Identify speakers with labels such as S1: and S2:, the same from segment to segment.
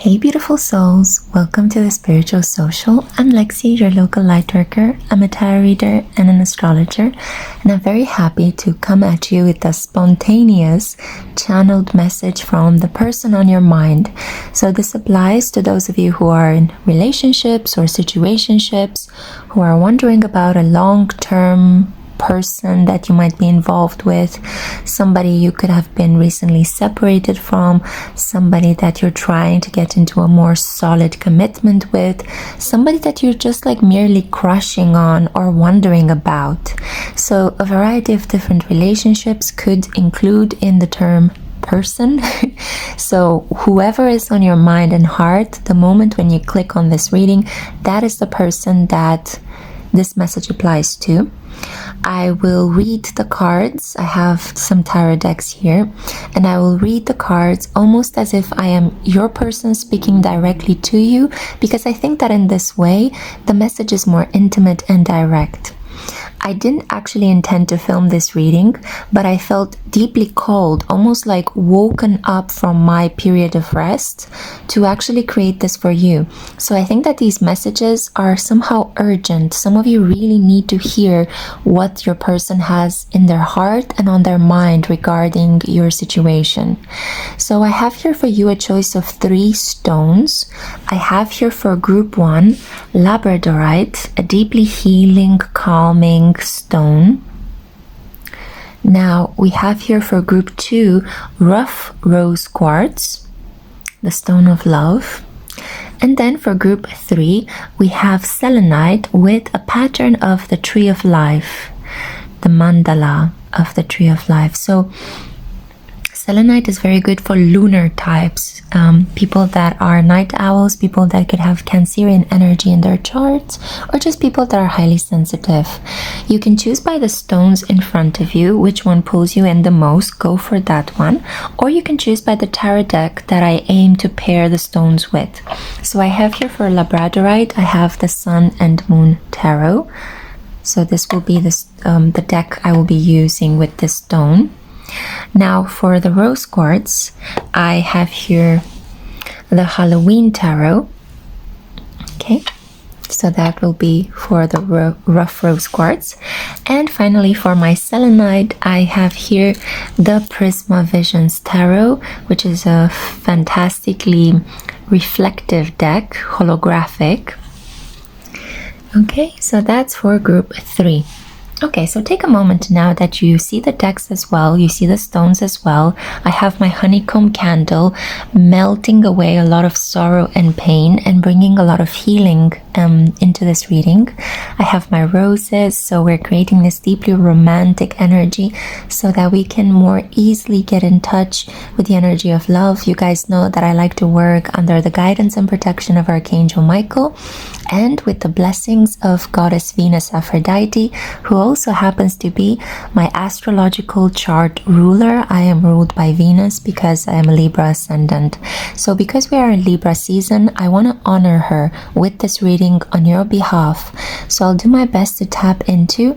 S1: Hey beautiful souls, welcome to the Spiritual Social. I'm Lexi, your local light worker. I'm a tarot reader and an astrologer, and I'm very happy to come at you with a spontaneous channeled message from the person on your mind. So this applies to those of you who are in relationships or situationships, who are wondering about a long-term person that you might be involved with, somebody you could have been recently separated from, somebody that you're trying to get into a more solid commitment with, somebody that you're just like merely crushing on or wondering about. So a variety of different relationships could include in the term person. So whoever is on your mind and heart, the moment when you click on this reading, that is the person that this message applies to. I will read the cards. I have some tarot decks here, and I will read the cards almost as if I am your person speaking directly to you, because I think that in this way the message is more intimate and direct. I didn't actually intend to film this reading, but I felt deeply called, almost like woken up from my period of rest, to actually create this for you. So I think that these messages are somehow urgent. Some of you really need to hear what your person has in their heart and on their mind regarding your situation. So I have here for you a choice of 3 stones. I have here for group 1, Labradorite, a deeply healing, calming stone. Now we have here for group 2, rough rose quartz, the stone of love. And then for group 3, we have selenite with a pattern of the tree of life, the mandala of the tree of life. So selenite is very good for lunar types, people that are night owls, people that could have Cancerian energy in their charts, or just people that are highly sensitive. You can choose by the stones in front of you which one pulls you in the most, go for that one, or you can choose by the tarot deck that I aim to pair the stones with. So I have here for Labradorite, I have the Sun and Moon Tarot. So this will be the deck I will be using with this stone. Now for the rose quartz, I have here the Halloween Tarot. Okay, so that will be for the rough rose quartz. And finally for my selenite, I have here the Prisma Visions Tarot, which is a fantastically reflective deck, holographic. Okay, so that's for group 3. Okay, so take a moment now that you see the decks as well, you see the stones as well. I have my honeycomb candle melting away a lot of sorrow and pain and bringing a lot of healing into this reading. I have my roses, so we're creating this deeply romantic energy so that we can more easily get in touch with the energy of love. You guys know that I like to work under the guidance and protection of Archangel Michael and with the blessings of Goddess Venus Aphrodite, who also happens to be my astrological chart ruler. I am ruled by Venus because I am a Libra ascendant. So because we are in Libra season, I want to honor her with this reading on your behalf. So I'll do my best to tap into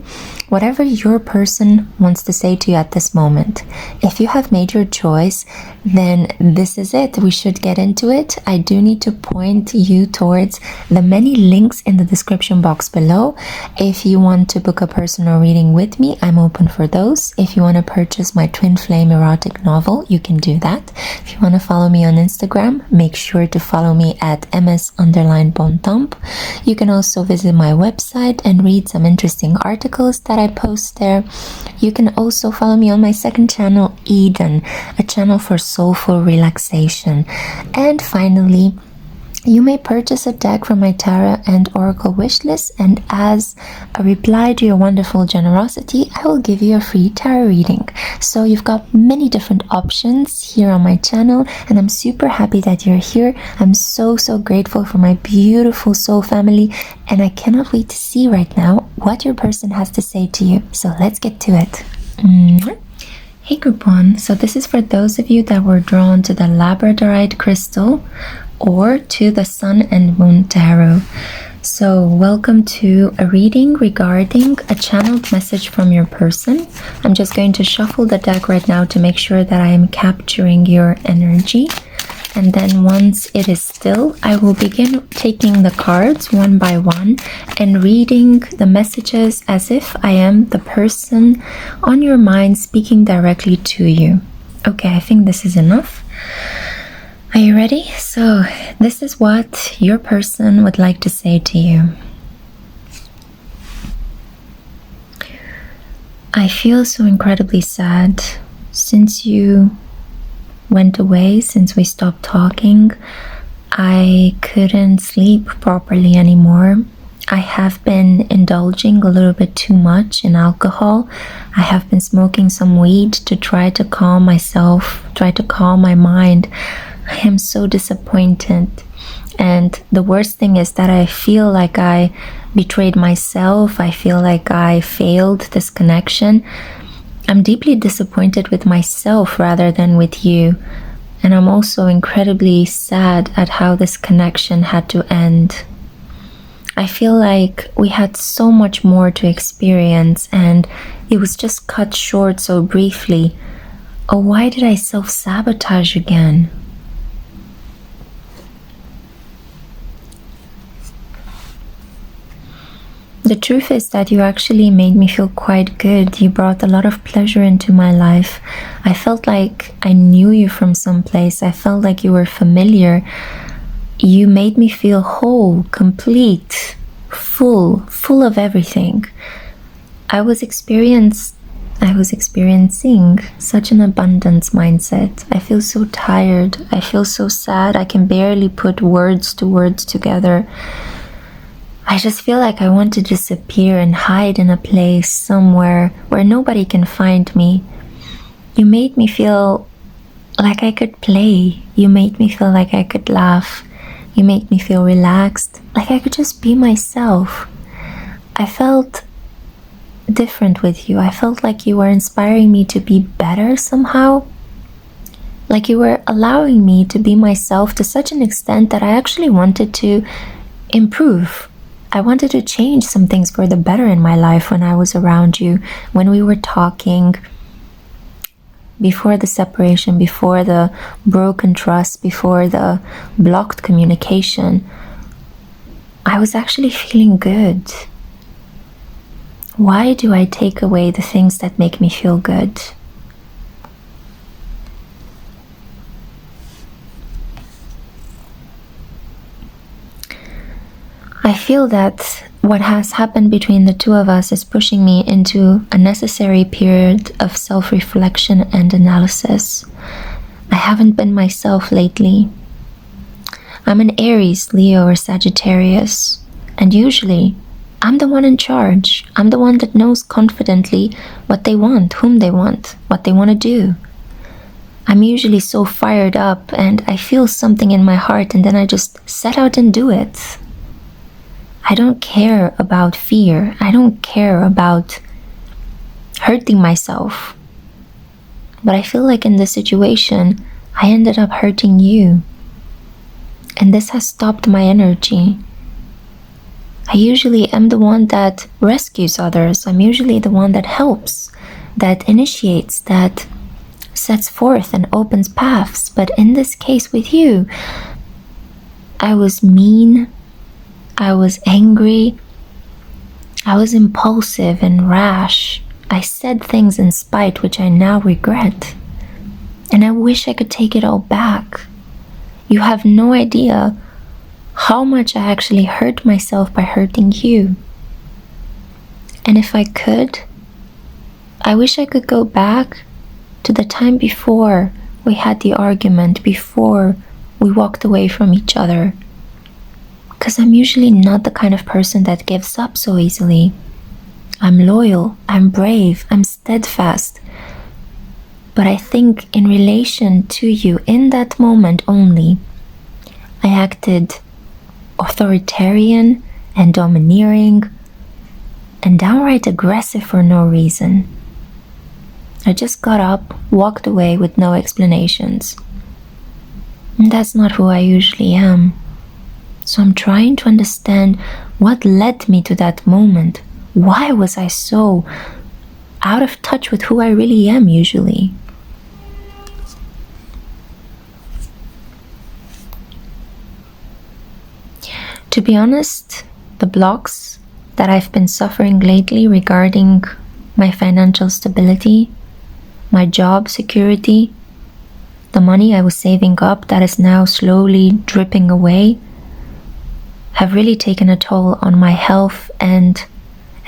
S1: whatever your person wants to say to you at this moment. If you have made your choice, then this is it. We should get into it. I do need to point you towards the many links in the description box below. If you want to book a personal reading with me, I'm open for those. If you want to purchase my twin flame erotic novel, you can do that. If you want to follow me on Instagram, make sure to follow me at ms_bontemp. You can also visit my website and read some interesting articles that I post there. You can also follow me on my second channel, Eden, a channel for soulful relaxation. And finally, you may purchase a deck from my tarot and oracle wishlist, and as a reply to your wonderful generosity, I will give you a free tarot reading. So you've got many different options here on my channel, and I'm super happy that you're here. I'm so grateful for my beautiful soul family, and I cannot wait to see right now what your person has to say to you. So let's get to it. Hey group 1, so this is for those of you that were drawn to the Labradorite crystal or to the Sun and Moon Tarot. So welcome to a reading regarding a channeled message from your person. I'm just going to shuffle the deck right now to make sure that I am capturing your energy. and then once it is still, I will begin taking the cards one by one and reading the messages as if I am the person on your mind speaking directly to you. Okay, I think this is enough. Are you ready? So this is what your person would like to say to you. I feel so incredibly sad since you went away, since we stopped talking. I couldn't sleep properly anymore. I have been indulging a little bit too much in alcohol. I have been smoking some weed to try to calm myself, try to calm my mind. I am so disappointed. And the worst thing is that I feel like I betrayed myself. I feel like I failed this connection. I'm deeply disappointed with myself rather than with you. And I'm also incredibly sad at how this connection had to end. I feel like we had so much more to experience and it was just cut short so briefly. Oh, why did I self-sabotage again? The truth is that you actually made me feel quite good. You brought a lot of pleasure into my life. I felt like I knew you from someplace. I felt like you were familiar. You made me feel whole, complete, full of everything. I was experiencing such an abundance mindset. I feel so tired. I feel so sad. I can barely put words together. I just feel like I want to disappear and hide in a place somewhere where nobody can find me. You made me feel like I could play. You made me feel like I could laugh. You made me feel relaxed, like I could just be myself. I felt different with you. I felt like you were inspiring me to be better somehow. Like you were allowing me to be myself to such an extent that I actually wanted to improve. I wanted to change some things for the better in my life when I was around you, when we were talking, before the separation, before the broken trust, before the blocked communication. I was actually feeling good. Why do I take away the things that make me feel good? I feel that what has happened between the two of us is pushing me into a necessary period of self-reflection and analysis. I haven't been myself lately. I'm an Aries, Leo, or Sagittarius, and usually I'm the one in charge. I'm the one that knows confidently what they want, whom they want, what they want to do. I'm usually so fired up and I feel something in my heart and then I just set out and do it. I don't care about fear. I don't care about hurting myself. But I feel like in this situation, I ended up hurting you. And this has stopped my energy. I usually am the one that rescues others. I'm usually the one that helps, that initiates, that sets forth and opens paths. But in this case with you, I was mean. I was angry. I was impulsive and rash. I said things in spite which I now regret. And I wish I could take it all back. You have no idea how much I actually hurt myself by hurting you. And if I could, I wish I could go back to the time before we had the argument, before we walked away from each other. Because I'm usually not the kind of person that gives up so easily. I'm loyal, I'm brave, I'm steadfast. But I think in relation to you, in that moment only, I acted authoritarian and domineering and downright aggressive for no reason. I just got up, walked away with no explanations. And that's not who I usually am. So I'm trying to understand what led me to that moment. Why was I so out of touch with who I really am usually? To be honest, the blocks that I've been suffering lately regarding my financial stability, my job security, the money I was saving up that is now slowly dripping away, have really taken a toll on my health and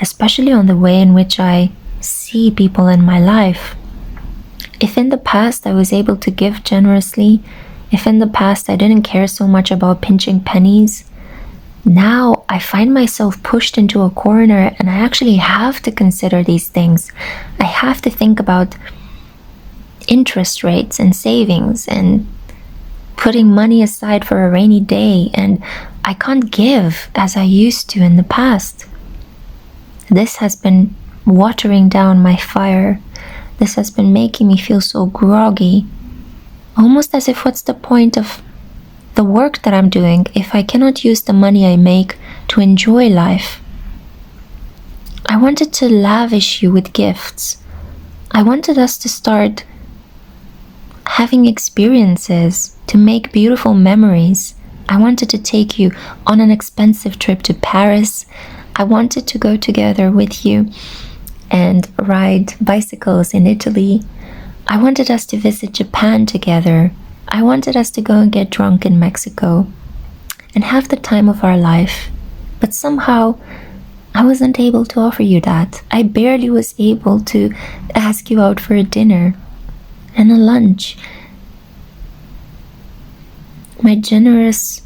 S1: especially on the way in which I see people in my life. If in the past I was able to give generously, if in the past I didn't care so much about pinching pennies, now I find myself pushed into a corner and I actually have to consider these things. I have to think about interest rates and savings and putting money aside for a rainy day, and I can't give as I used to in the past. This has been watering down my fire. This has been making me feel so groggy, almost as if what's the point of the work that I'm doing if I cannot use the money I make to enjoy life. I wanted to lavish you with gifts. I wanted us to start having experiences, to make beautiful memories. I wanted to take you on an expensive trip to Paris. I wanted to go together with you and ride bicycles in Italy. I wanted us to visit Japan together. I wanted us to go and get drunk in Mexico and have the time of our life. But somehow I wasn't able to offer you that. I barely was able to ask you out for a dinner and a lunch. My generous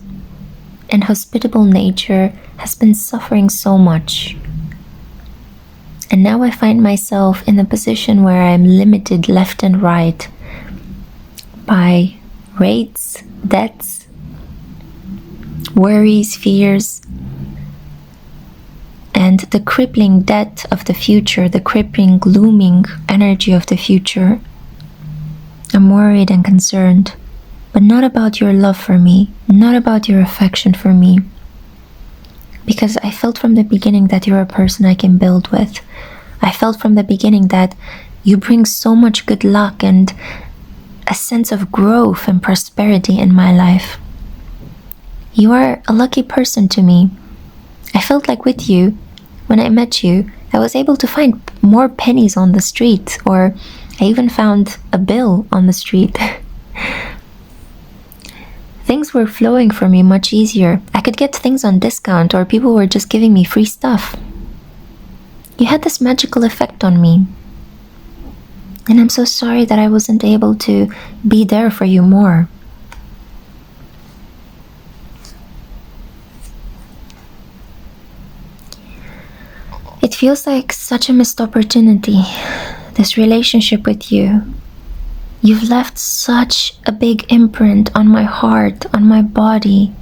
S1: and hospitable nature has been suffering so much. And now I find myself in a position where I am limited left and right by rates, debts, worries, fears, and the crippling debt of the future, the crippling, glooming energy of the future. I'm worried and concerned, but not about your love for me, not about your affection for me, because I felt from the beginning that you're a person I can build with. I felt from the beginning that you bring so much good luck and a sense of growth and prosperity in my life. You are a lucky person to me. I felt like with you, when I met you, I was able to find more pennies on the street, or I even found a bill on the street. Things were flowing for me much easier. I could get things on discount, or people were just giving me free stuff. You had this magical effect on me. And I'm so sorry that I wasn't able to be there for you more. It feels like such a missed opportunity, this relationship with you. You've left such a big imprint on my heart, on my body.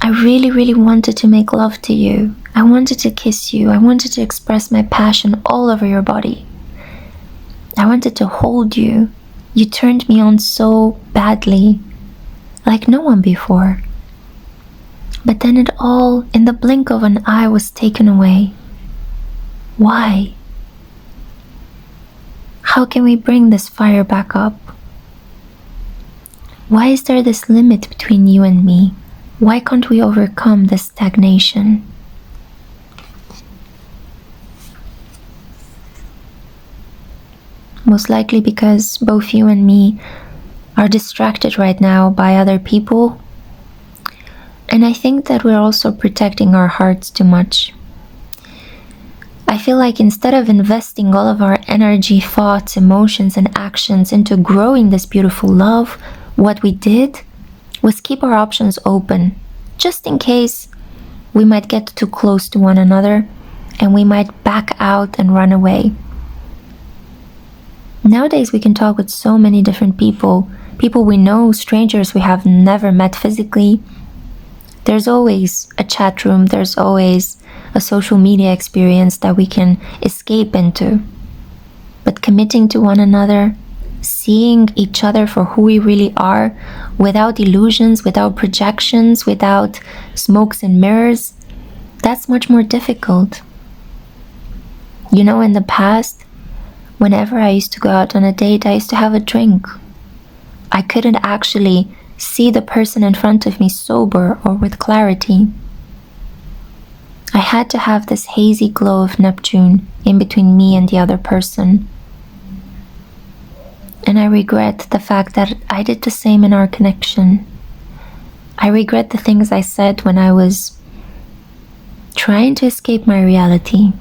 S1: I really, really wanted to make love to you. I wanted to kiss you. I wanted to express my passion all over your body. I wanted to hold you. You turned me on so badly, like no one before. But then it all, in the blink of an eye, was taken away. Why? How can we bring this fire back up? Why is there this limit between you and me? Why can't we overcome this stagnation? Most likely because both you and me are distracted right now by other people. And I think that we're also protecting our hearts too much. I feel like instead of investing all of our energy, thoughts, emotions, and actions into growing this beautiful love, what we did was keep our options open, just in case we might get too close to one another and we might back out and run away. Nowadays we can talk with so many different people we know, strangers we have never met physically. There's always a chat room, there's always a social media experience that we can escape into. But committing to one another, seeing each other for who we really are, without illusions, without projections, without smokes and mirrors, that's much more difficult. You know, in the past, whenever I used to go out on a date, I used to have a drink. I couldn't actually see the person in front of me sober or with clarity. I had to have this hazy glow of Neptune in between me and the other person. And I regret the fact that I did the same in our connection. I regret the things I said when I was trying to escape my reality.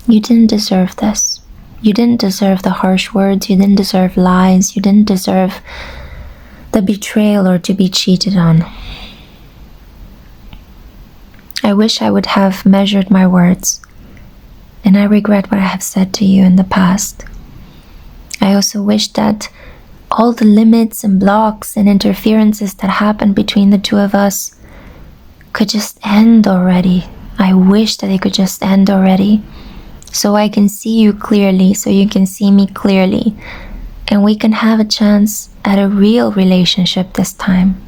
S1: You didn't deserve this. You didn't deserve the harsh words. You didn't deserve lies. You didn't deserve the betrayal or to be cheated on. I wish I would have measured my words, and I regret what I have said to you in the past. I also wish that all the limits and blocks and interferences that happened between the two of us could just end already. I wish that it could just end already, so I can see you clearly, so you can see me clearly, and we can have a chance at a real relationship this time.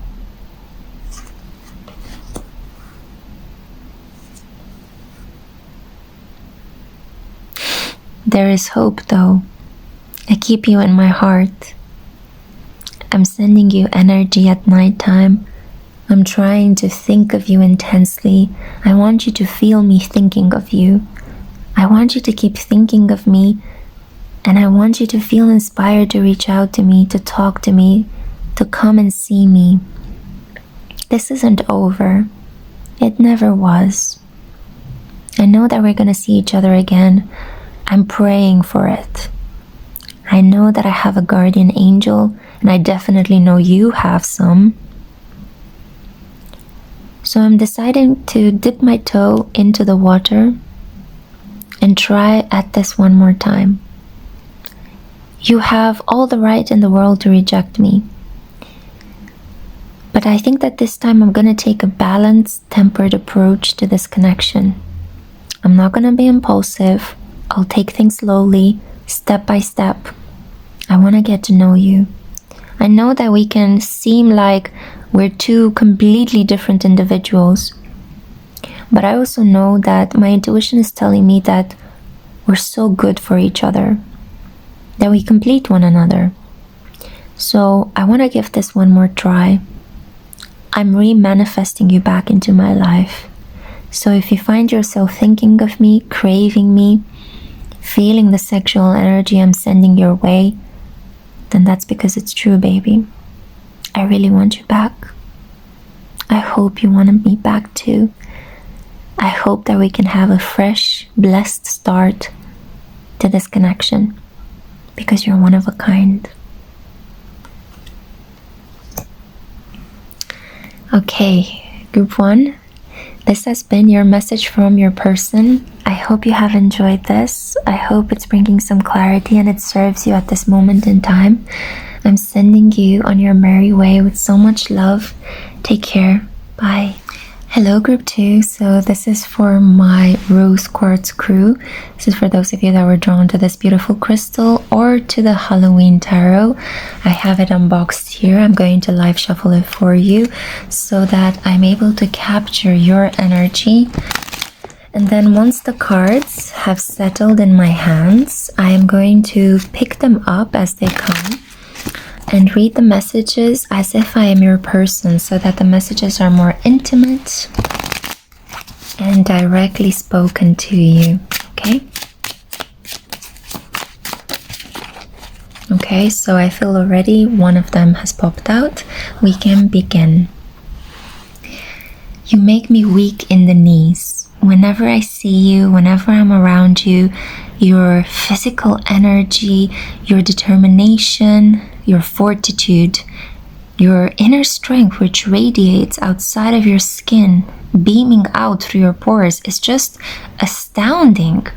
S1: There is hope though. I keep you in my heart. I'm sending you energy at nighttime. I'm trying to think of you intensely. I want you to feel me thinking of you. I want you to keep thinking of me, and I want you to feel inspired to reach out to me, to talk to me, to come and see me. This isn't over. It never was. I know that we're gonna see each other again. I'm praying for it. I know that I have a guardian angel, and I definitely know you have some. So I'm deciding to dip my toe into the water and try at this one more time. You have all the right in the world to reject me. But I think that this time I'm gonna take a balanced, tempered approach to this connection. I'm not gonna be impulsive. I'll take things slowly, step by step. I want to get to know you. I know that we can seem like we're two completely different individuals, but I also know that my intuition is telling me that we're so good for each other, that we complete one another. So I want to give this one more try. I'm re-manifesting you back into my life. So if you find yourself thinking of me, craving me, feeling the sexual energy I'm sending your way, then that's because it's true, baby. I really want you back. I hope you want me back too. I hope that we can have a fresh, blessed start to this connection, because you're one of a kind. Okay, group 1. This has been your message from your person. I hope you have enjoyed this. I hope it's bringing some clarity and it serves you at this moment in time. I'm sending you on your merry way with so much love. Take care. Bye. Hello group 2, so this is for my rose quartz crew. This is for those of you that were drawn to this beautiful crystal or to the Halloween tarot. I have it unboxed here. I'm going to live shuffle it for you so that I'm able to capture your energy. And then once the cards have settled in my hands, I am going to pick them up as they come and read the messages as if I am your person, so that the messages are more intimate and directly spoken to you. Okay, so I feel already one of them has popped out. We can begin. You make me weak in the knees. Whenever I see you, whenever I'm around you, your physical energy, your determination, your fortitude, your inner strength which radiates outside of your skin, beaming out through your pores, is just astounding.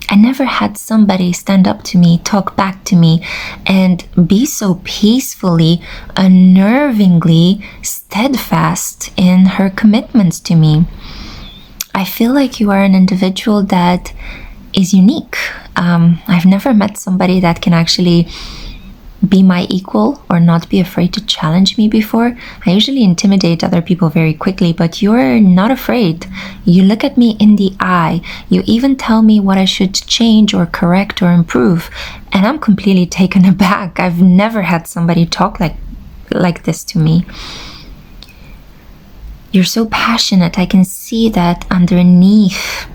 S1: I never had somebody stand up to me, talk back to me, and be so peacefully, unnervingly steadfast in her commitments to me. I feel like you are an individual that is unique. I've never met somebody that can actually be my equal or not be afraid to challenge me before. I usually intimidate other people very quickly, but you're not afraid. You look at me in the eye. You even tell me what I should change or correct or improve. And I'm completely taken aback. I've never had somebody talk like this to me. You're so passionate. I can see that underneath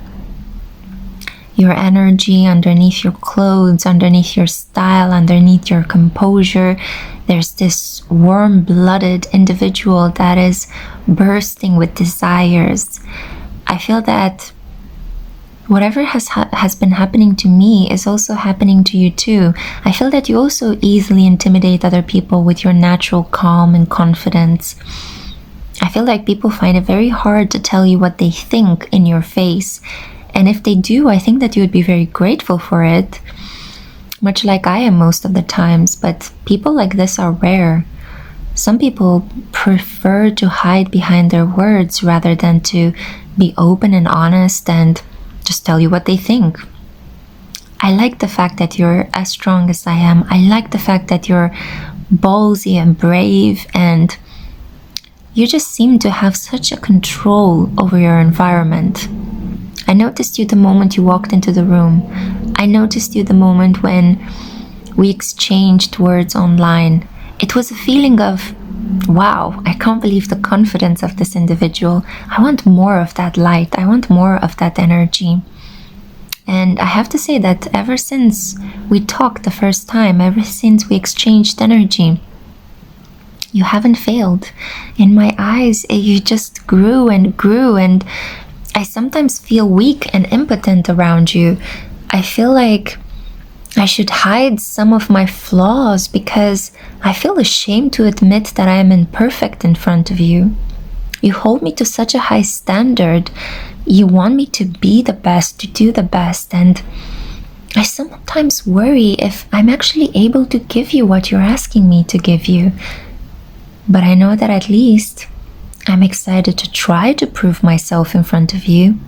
S1: your energy, underneath your clothes, underneath your style, underneath your composure. There's this warm-blooded individual that is bursting with desires. I feel that whatever has been happening to me is also happening to you too. I feel that you also easily intimidate other people with your natural calm and confidence. I feel like people find it very hard to tell you what they think in your face. And if they do, I think that you would be very grateful for it, much like I am most of the times. But people like this are rare. Some people prefer to hide behind their words rather than to be open and honest and just tell you what they think. I like the fact that you're as strong as I am. I like the fact that you're ballsy and brave, and you just seem to have such a control over your environment. I noticed you the moment you walked into the room. I noticed you the moment when we exchanged words online. It was a feeling of, wow, I can't believe the confidence of this individual. I want more of that light. I want more of that energy. And I have to say that ever since we talked the first time, ever since we exchanged energy, you haven't failed. In my eyes, you just grew and grew, and I sometimes feel weak and impotent around you. I feel like I should hide some of my flaws because I feel ashamed to admit that I am imperfect in front of you. You hold me to such a high standard. You want me to be the best, to do the best, and I sometimes worry if I'm actually able to give you what you're asking me to give you. But I know that at least I'm excited to try to prove myself in front of you.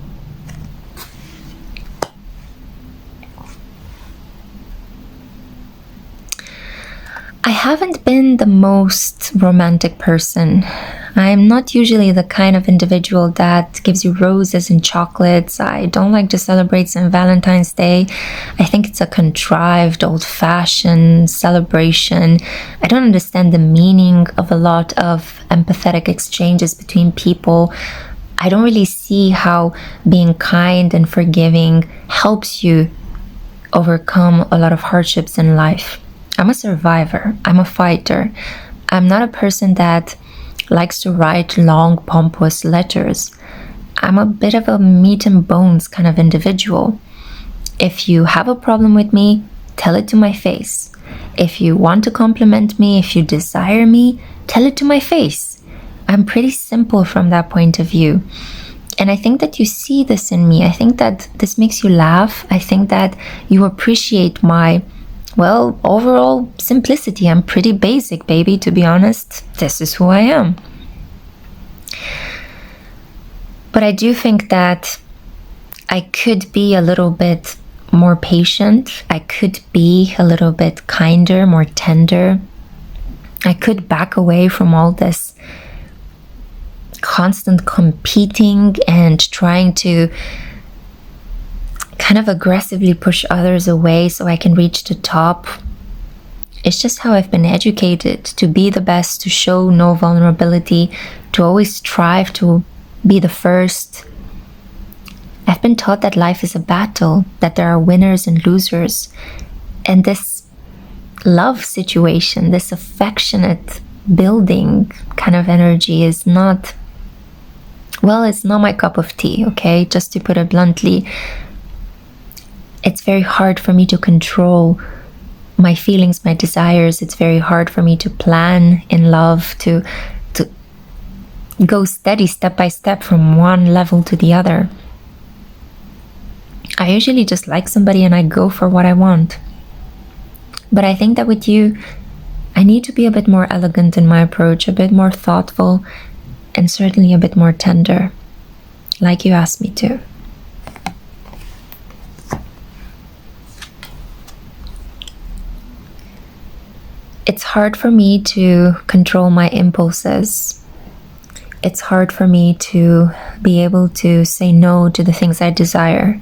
S1: I haven't been the most romantic person. I'm not usually the kind of individual that gives you roses and chocolates. I don't like to celebrate St. Valentine's Day. I think it's a contrived, old-fashioned celebration. I don't understand the meaning of a lot of empathetic exchanges between people. I don't really see how being kind and forgiving helps you overcome a lot of hardships in life. I'm a survivor. I'm a fighter. I'm not a person that likes to write long, pompous letters. I'm a bit of a meat and bones kind of individual. If you have a problem with me, tell it to my face. If you want to compliment me, if you desire me, tell it to my face. I'm pretty simple from that point of view. And I think that you see this in me. I think that this makes you laugh. I think that you appreciate my, well, overall simplicity. I'm pretty basic, baby, to be honest. This is who I am. But I do think that I could be a little bit more patient. I could be a little bit kinder, more tender. I could back away from all this constant competing and trying to kind of aggressively push others away so I can reach the top. It's just how I've been educated, to be the best, to show no vulnerability, to always strive to be the first. I've been taught that life is a battle, that there are winners and losers. And this love situation, this affectionate building kind of energy is not, well, it's not my cup of tea, okay? Just to put it bluntly, it's very hard for me to control my feelings, my desires. It's very hard for me to plan in love, to go steady, step by step, from one level to the other. I usually just like somebody and I go for what I want. But I think that with you, I need to be a bit more elegant in my approach, a bit more thoughtful, and certainly a bit more tender, like you asked me to. It's hard for me to control my impulses. It's hard for me to be able to say no to the things I desire.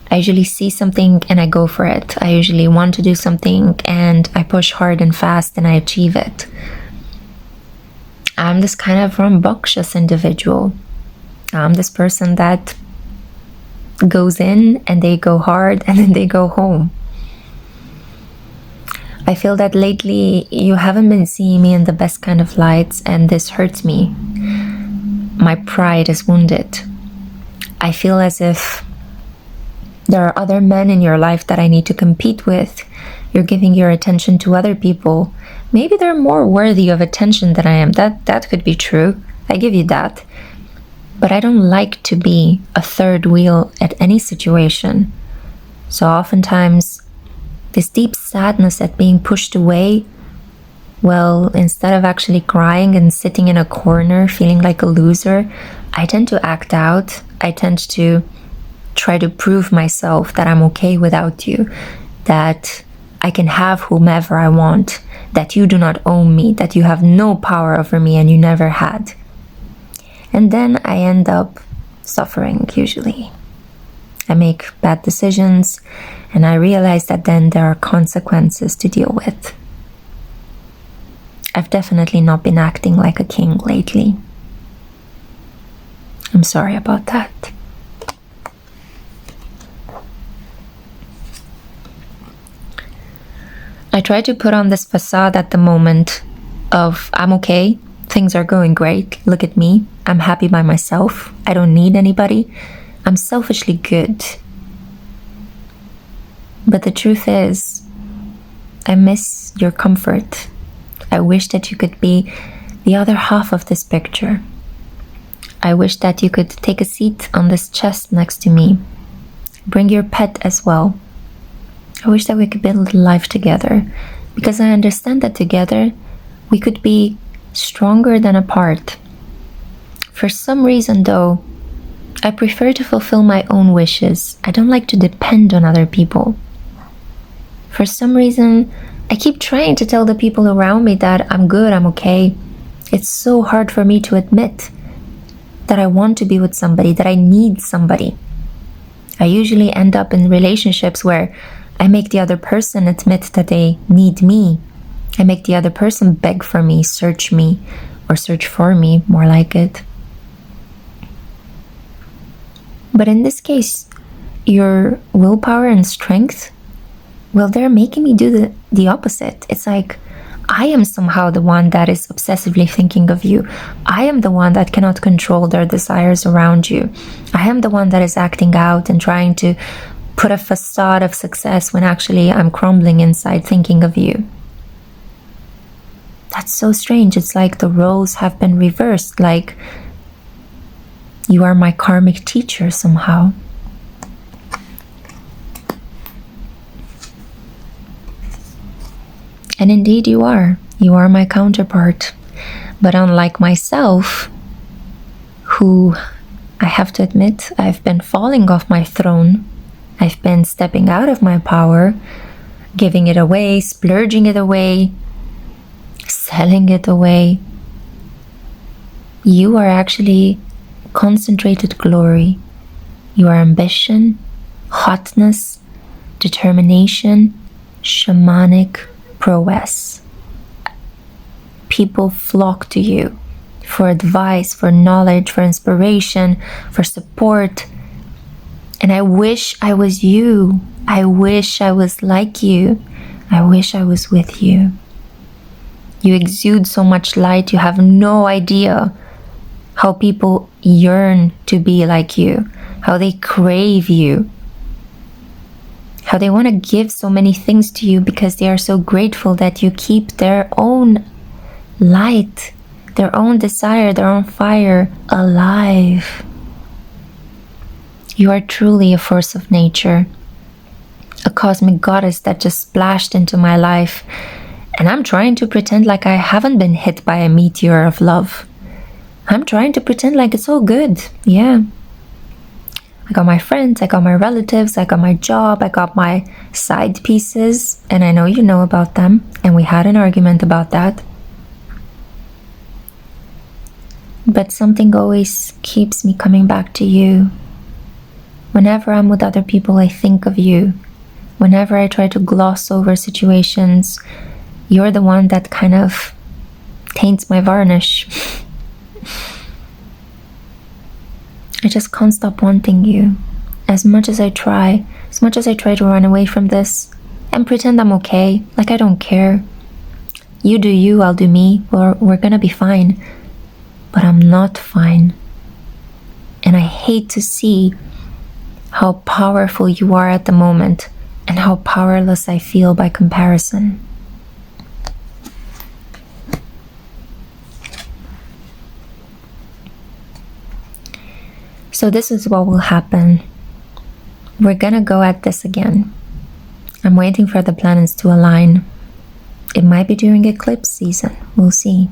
S1: I usually see something and I go for it. I usually want to do something and I push hard and fast and I achieve it. I'm this kind of rambunctious individual. I'm this person that goes in and they go hard and then they go home. I feel that lately you haven't been seeing me in the best kind of lights, and this hurts me. My pride is wounded. I feel as if there are other men in your life that I need to compete with. You're giving your attention to other people. Maybe they're more worthy of attention than I am. That could be true. I give you that. But I don't like to be a third wheel at any situation. So oftentimes, this deep sadness at being pushed away, well, instead of actually crying and sitting in a corner feeling like a loser, I tend to act out. I tend to try to prove myself that I'm okay without you, that I can have whomever I want, that you do not own me, that you have no power over me and you never had. And then I end up suffering, usually. I make bad decisions and I realize that then there are consequences to deal with. I've definitely not been acting like a king lately. I'm sorry about that. I try to put on this facade at the moment of I'm okay, things are going great, look at me, I'm happy by myself, I don't need anybody, I'm selfishly good. But the truth is, I miss your comfort. I wish that you could be the other half of this picture. I wish that you could take a seat on this chest next to me. Bring your pet as well. I wish that we could build life together, because I understand that together we could be stronger than apart. For some reason though, I prefer to fulfill my own wishes. I don't like to depend on other people. For some reason, I keep trying to tell the people around me that I'm good, I'm okay. It's so hard for me to admit that I want to be with somebody, that I need somebody. I usually end up in relationships where I make the other person admit that they need me. I make the other person beg for me, or search for me, more like it. But in this case, your willpower and strength, well, they're making me do the opposite. It's like I am somehow the one that is obsessively thinking of you. I am the one that cannot control their desires around you. I am the one that is acting out and trying to put a facade of success when actually I'm crumbling inside thinking of you. That's so strange. It's like the roles have been reversed, like you are my karmic teacher somehow. And indeed you are. You are my counterpart. But unlike myself, who, I have to admit, I've been falling off my throne. I've been stepping out of my power, giving it away, splurging it away, selling it away. You are actually concentrated glory. You are ambition, hotness, determination, shamanic prowess. People flock to you for advice, for knowledge, for inspiration, for support. And I wish I was you. I wish I was like you. I wish I was with you. You exude so much light, you have no idea how people yearn to be like you, how they crave you, how they want to give so many things to you because they are so grateful that you keep their own light, their own desire, their own fire alive. You are truly a force of nature, a cosmic goddess that just splashed into my life, and I'm trying to pretend like I haven't been hit by a meteor of love. I'm trying to pretend like it's all good, yeah. I got my friends, I got my relatives, I got my job, I got my side pieces, and I know you know about them, and we had an argument about that. But something always keeps me coming back to you. Whenever I'm with other people, I think of you. Whenever I try to gloss over situations, you're the one that kind of taints my varnish. I just can't stop wanting you. As much as I try to run away from this and pretend I'm okay, like I don't care. You do you, I'll do me, we're gonna be fine. But I'm not fine. And I hate to see how powerful you are at the moment and how powerless I feel by comparison. So this is what will happen. We're gonna go at this again. I'm waiting for the planets to align. It might be during eclipse season. We'll see.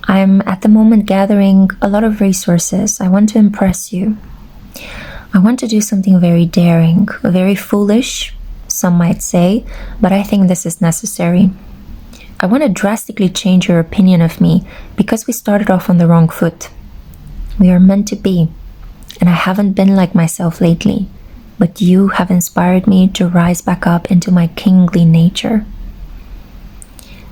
S1: I'm at the moment gathering a lot of resources. I want to impress you. I want to do something very daring, very foolish, some might say, but I think this is necessary. I want to drastically change your opinion of me because we started off on the wrong foot. We are meant to be. And I haven't been like myself lately, but you have inspired me to rise back up into my kingly nature.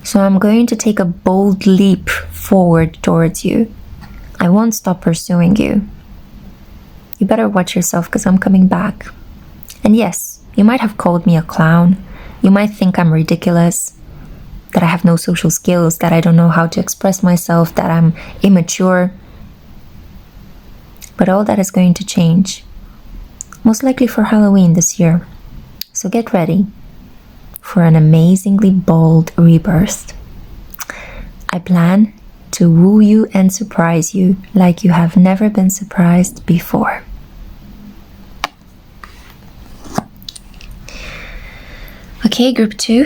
S1: So I'm going to take a bold leap forward towards you. I won't stop pursuing you. You better watch yourself because I'm coming back. And yes, you might have called me a clown. You might think I'm ridiculous, that I have no social skills, that I don't know how to express myself, that I'm immature. But all that is going to change, most likely for Halloween this year. So get ready for an amazingly bold rebirth. I plan to woo you and surprise you like you have never been surprised before. Okay, group 2.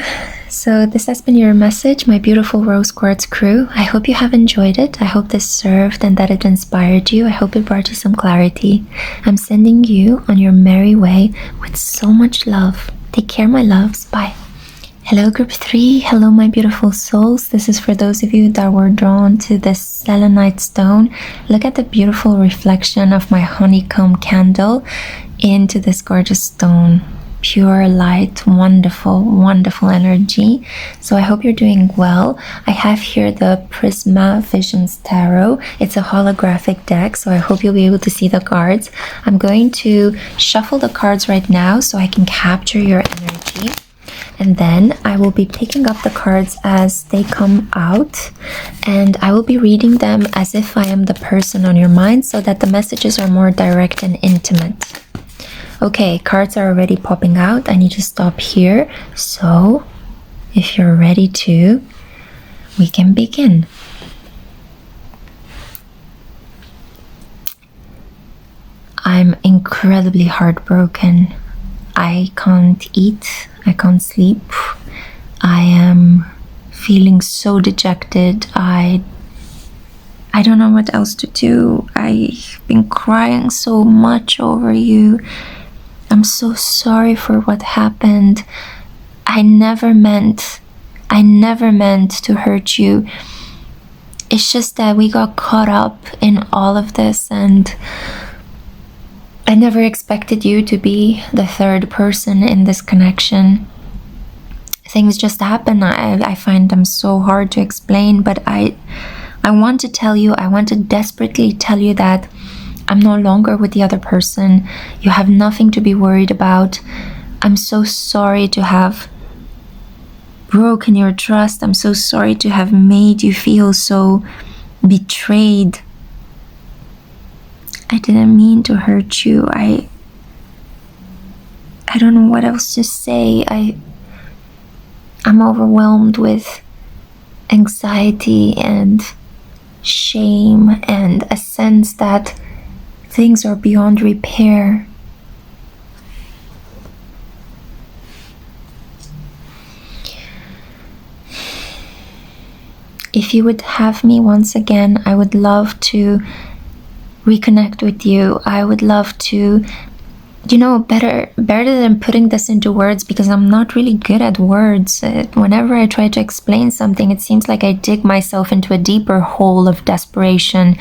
S1: So this has been your message, my beautiful Rose Quartz crew. I hope you have enjoyed it. I hope this served and that it inspired you. I hope it brought you some clarity. I'm sending you on your merry way with so much love. Take care, my loves. Bye. Hello, group 3. Hello, my beautiful souls. This is for those of you that were drawn to this selenite stone. Look at the beautiful reflection of my honeycomb candle into this gorgeous stone. Pure light, wonderful, wonderful energy. So I hope you're doing well. I have here the Prisma Visions Tarot. It's a holographic deck, so I hope you'll be able to see the cards. I'm going to shuffle the cards right now so I can capture your energy. And then I will be picking up the cards as they come out, and I will be reading them as if I am the person on your mind so that the messages are more direct and intimate. Okay, cards are already popping out. I need to stop here. So, if you're ready to, we can begin. I'm incredibly heartbroken. I can't eat. I can't sleep. I am feeling so dejected. I don't know what else to do. I've been crying so much over you. I'm so sorry for what happened. I never meant to hurt you. It's just that we got caught up in all of this, and I never expected you to be the third person in this connection. Things just happen. I find them so hard to explain, but I want to tell you, I want to desperately tell you that I'm no longer with the other person. You have nothing to be worried about. I'm so sorry to have broken your trust. I'm so sorry to have made you feel so betrayed. I didn't mean to hurt you. I don't know what else to say. I'm overwhelmed with anxiety and shame and a sense that things are beyond repair. If you would have me once again, I would love to reconnect with you. I would love to, better than putting this into words, because I'm not really good at words. Whenever I try to explain something, it seems like I dig myself into a deeper hole of desperation.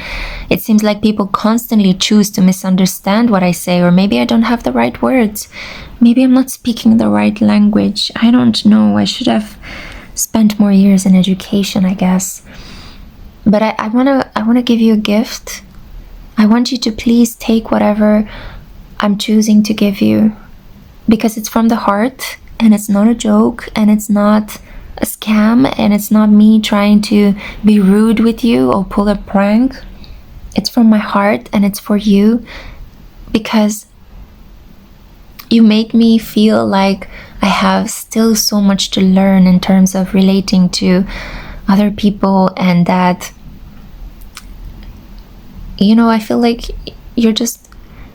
S1: It seems like people constantly choose to misunderstand what I say, or maybe I don't have the right words. Maybe I'm not speaking the right language. I don't know. I should have spent more years in education, I guess. But I wanna give you a gift. I want you to please take whatever I'm choosing to give you, because it's from the heart, and it's not a joke, and it's not a scam, and it's not me trying to be rude with you or pull a prank. It's from my heart, and it's for you, because you make me feel like I have still so much to learn in terms of relating to other people, and that, I feel like you're just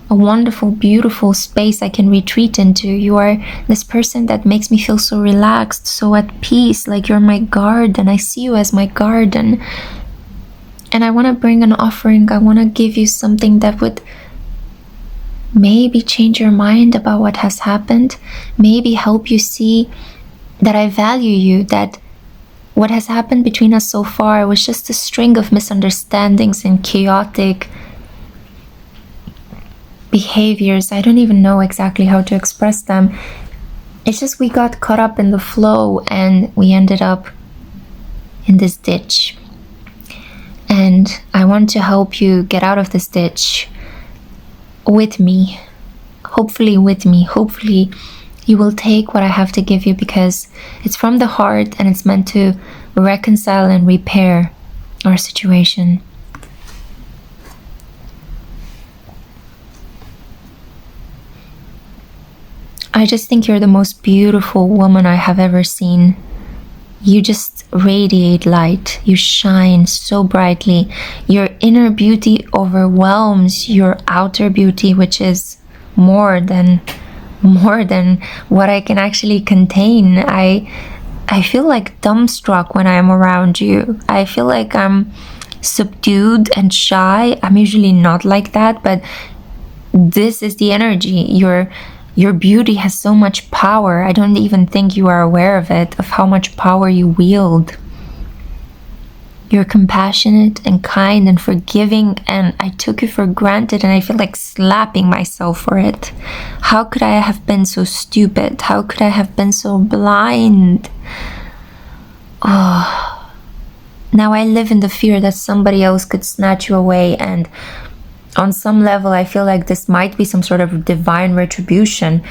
S1: a wonderful, beautiful space I can retreat into. You are this person that makes me feel so relaxed, so at peace, like you're my garden. I see you as my garden. And I want to bring an offering. I want to give you something that would maybe change your mind about what has happened, maybe help you see that I value you, that what has happened between us so far was just a string of misunderstandings and chaotic behaviors. I don't even know exactly how to express them. It's just we got caught up in the flow, and we ended up in this ditch. And I want to help you get out of this ditch with me. Hopefully with me. Hopefully you will take what I have to give you, because it's from the heart, and it's meant to reconcile and repair our situation. I just think you're the most beautiful woman I have ever seen. You just radiate light. You shine so brightly. Your inner beauty overwhelms your outer beauty, which is more than what I can actually contain. I feel like dumbstruck when I'm around you. I feel like I'm subdued and shy. I'm usually not like that, but this is the energy. Your beauty has so much power. I don't even think you are aware of it, of how much power you wield. You're compassionate and kind and forgiving, and I took you for granted, and I feel like slapping myself for it. How could I have been so stupid? How could I have been so blind? Oh. Now I live in the fear that somebody else could snatch you away, and on some level, I feel like this might be some sort of divine retribution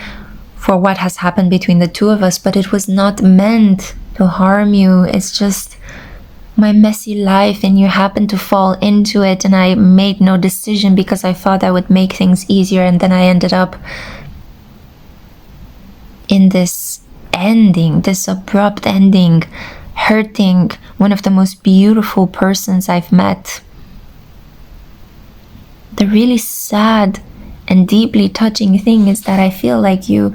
S1: for what has happened between the two of us, but it was not meant to harm you. It's just my messy life, and you happened to fall into it, and I made no decision because I thought I would make things easier, and then I ended up in this ending, this abrupt ending, hurting one of the most beautiful persons I've met. The really sad and deeply touching thing is that I feel like you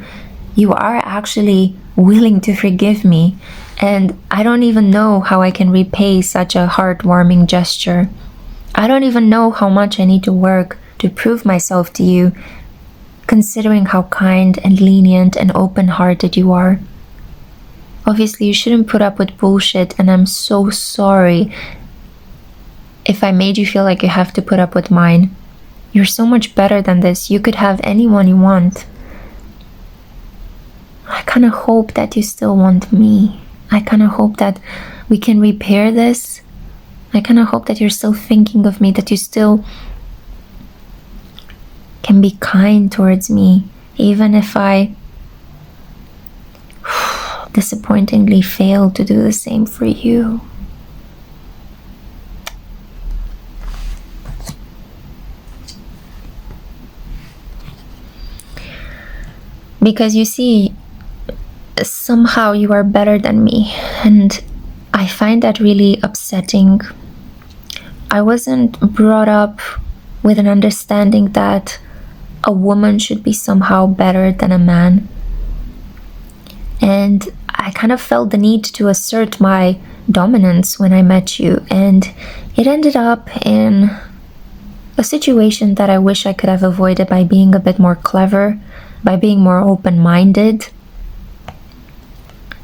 S1: are actually willing to forgive me, and I don't even know how I can repay such a heartwarming gesture. I don't even know how much I need to work to prove myself to you, considering how kind and lenient and open-hearted you are. Obviously, you shouldn't put up with bullshit, and I'm so sorry if I made you feel like you have to put up with mine. You're so much better than this. You could have anyone you want. I kind of hope that you still want me. I kind of hope that we can repair this. I kind of hope that you're still thinking of me, that you still can be kind towards me, even if I disappointingly failed to do the same for you. Because you see, somehow you are better than me, and I find that really upsetting. I wasn't brought up with an understanding that a woman should be somehow better than a man. And I kind of felt the need to assert my dominance when I met you, and it ended up in A situation that I wish I could have avoided by being a bit more clever, by being more open-minded.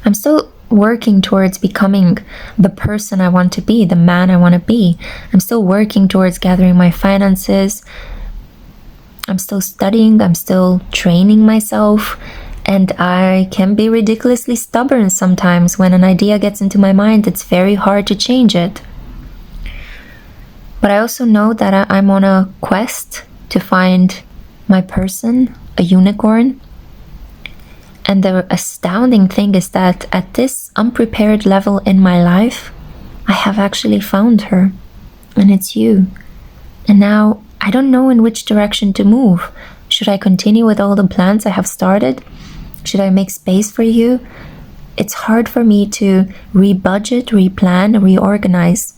S1: I'm still working towards becoming the person I want to be, the man I want to be. I'm still working towards gathering my finances. I'm still studying, I'm still training myself, and I can be ridiculously stubborn sometimes. When an idea gets into my mind, it's very hard to change it. But I also know that I'm on a quest to find my person, a unicorn. And the astounding thing is that at this unprepared level in my life, I have actually found her. And it's you. And now I don't know in which direction to move. Should I continue with all the plans I have started? Should I make space for you? It's hard for me to rebudget, replan, reorganize.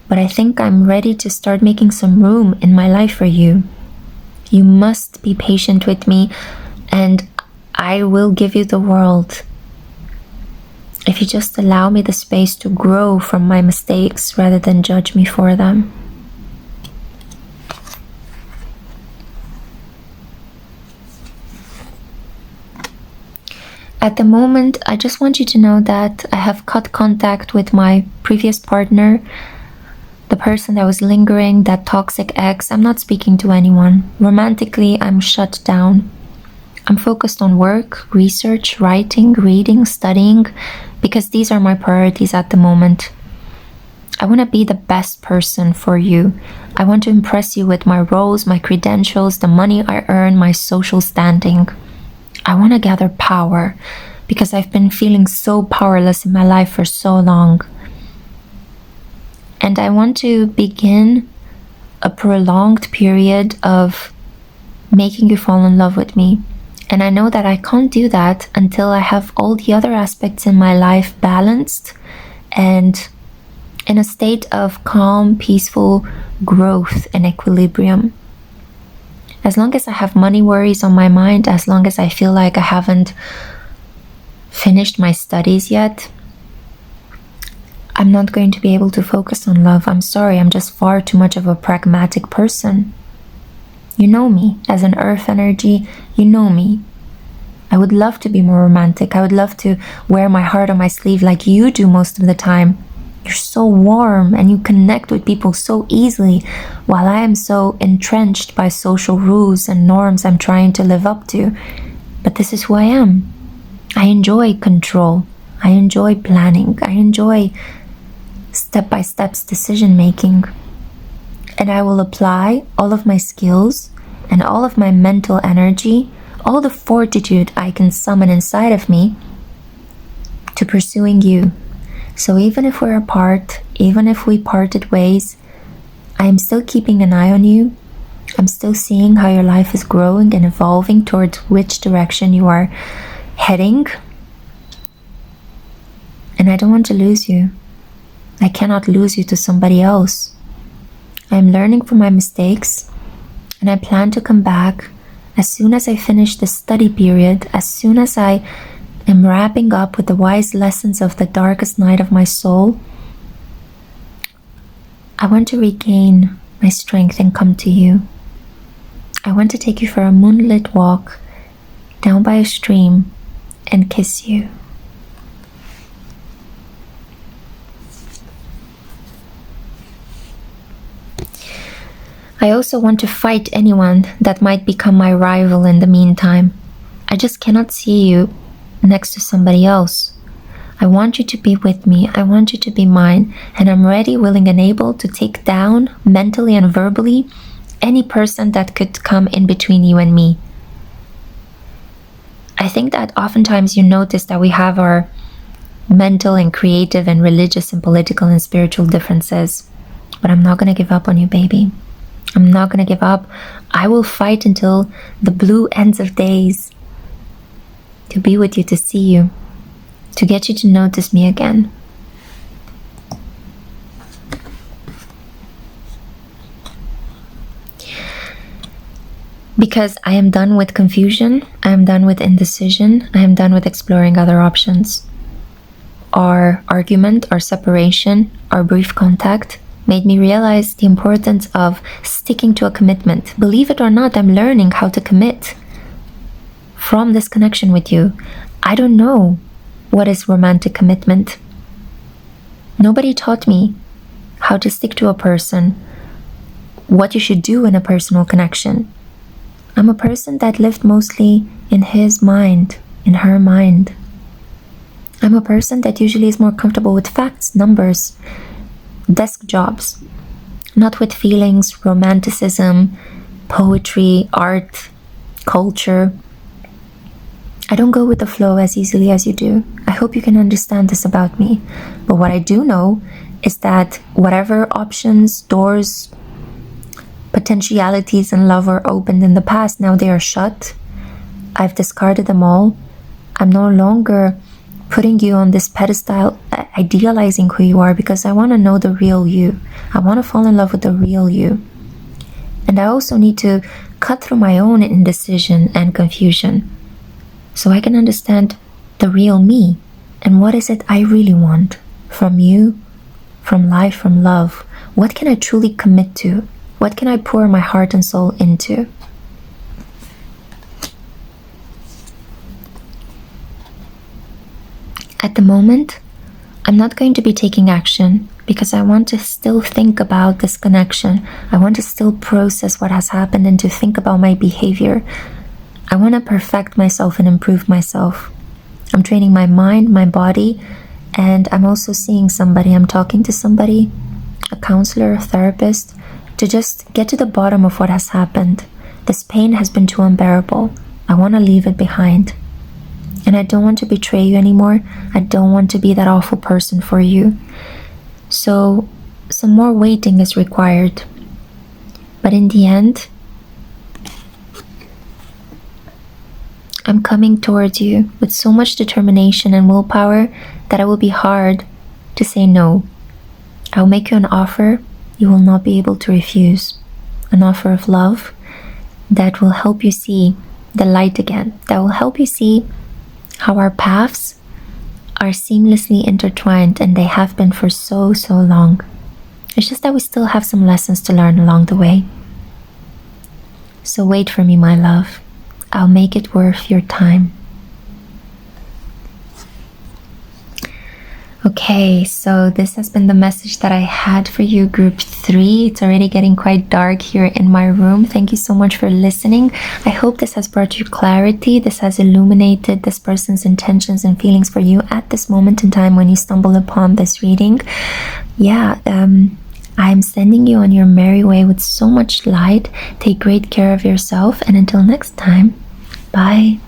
S1: But I think I'm ready to start making some room in my life for you. You must be patient with me, and I will give you the world. If you just allow me the space to grow from my mistakes rather than judge me for them. At the moment, I just want you to know that I have cut contact with my previous partner, the person that was lingering, that toxic ex. I'm not speaking to anyone. Romantically, I'm shut down. I'm focused on work, research, writing, reading, studying, because these are my priorities at the moment. I want to be the best person for you. I want to impress you with my roles, my credentials, the money I earn, my social standing. I want to gather power because I've been feeling so powerless in my life for so long. And I want to begin a prolonged period of making you fall in love with me. And I know that I can't do that until I have all the other aspects in my life balanced and in a state of calm, peaceful growth and equilibrium. As long as I have money worries on my mind, as long as I feel like I haven't finished my studies yet, I'm not going to be able to focus on love. I'm sorry, I'm just far too much of a pragmatic person. You know me, as an earth energy, you know me. I would love to be more romantic. I would love to wear my heart on my sleeve like you do most of the time. You're so warm and you connect with people so easily, while I am so entrenched by social rules and norms I'm trying to live up to. But this is who I am. I enjoy control. I enjoy planning. I enjoy step-by-step decision making. And I will apply all of my skills and all of my mental energy, all the fortitude I can summon inside of me to pursuing you. So even if we're apart, even if we parted ways, I am still keeping an eye on you. I'm still seeing how your life is growing and evolving towards which direction you are heading. And I don't want to lose you. I cannot lose you to somebody else. I'm learning from my mistakes, and I plan to come back as soon as I finish the study period, as soon as I am wrapping up with the wise lessons of the darkest night of my soul. I want to regain my strength and come to you. I want to take you for a moonlit walk down by a stream and kiss you. I also want to fight anyone that might become my rival in the meantime. I just cannot see you next to somebody else. I want you to be with me. I want you to be mine. And I'm ready, willing, and able to take down, mentally and verbally, any person that could come in between you and me. I think that oftentimes you notice that we have our mental and creative and religious and political and spiritual differences. But I'm not going to give up on you, baby. I'm not going to give up. I will fight until the blue ends of days to be with you, to see you, to get you to notice me again. Because I am done with confusion, I am done with indecision, I am done with exploring other options. Our argument, our separation, our brief contact made me realize the importance of sticking to a commitment. Believe it or not, I'm learning how to commit from this connection with you. I don't know what is romantic commitment. Nobody taught me how to stick to a person, what you should do in a personal connection. I'm a person that lived mostly in his mind, in her mind. I'm a person that usually is more comfortable with facts, numbers, desk jobs, not with feelings, romanticism, poetry, art, culture. I don't go with the flow as easily as you do. I hope you can understand this about me. But what I do know is that whatever options, doors, potentialities in love were opened in the past, now they are shut. I've discarded them all. I'm no longer putting you on this pedestal, idealizing who you are, because I want to know the real you. I want to fall in love with the real you. And I also need to cut through my own indecision and confusion so I can understand the real me and what is it I really want from you, from life, from love. What can I truly commit to? What can I pour my heart and soul into? At the moment, I'm not going to be taking action because I want to still think about this connection. I want to still process what has happened and to think about my behavior. I want to perfect myself and improve myself. I'm training my mind, my body, and I'm also seeing somebody. I'm talking to somebody, a counselor, a therapist, to just get to the bottom of what has happened. This pain has been too unbearable. I want to leave it behind. And I don't want to betray you anymore. I don't want to be that awful person for you. So some more waiting is required. But in the end, I'm coming towards you with so much determination and willpower that it will be hard to say no. I'll make you an offer you will not be able to refuse. An offer of love that will help you see the light again. That will help you see how our paths are seamlessly intertwined, and they have been for so long. It's just that we still have some lessons to learn along the way. So wait for me, my love. I'll make it worth your time. Okay, so this has been the message that I had for you, group 3. It's already getting quite dark here in my room. Thank you so much for listening. I hope this has brought you clarity. This has illuminated this person's intentions and feelings for you at this moment in time when you stumble upon this reading. Yeah, I'm sending you on your merry way with so much light. Take great care of yourself, and until next time, bye.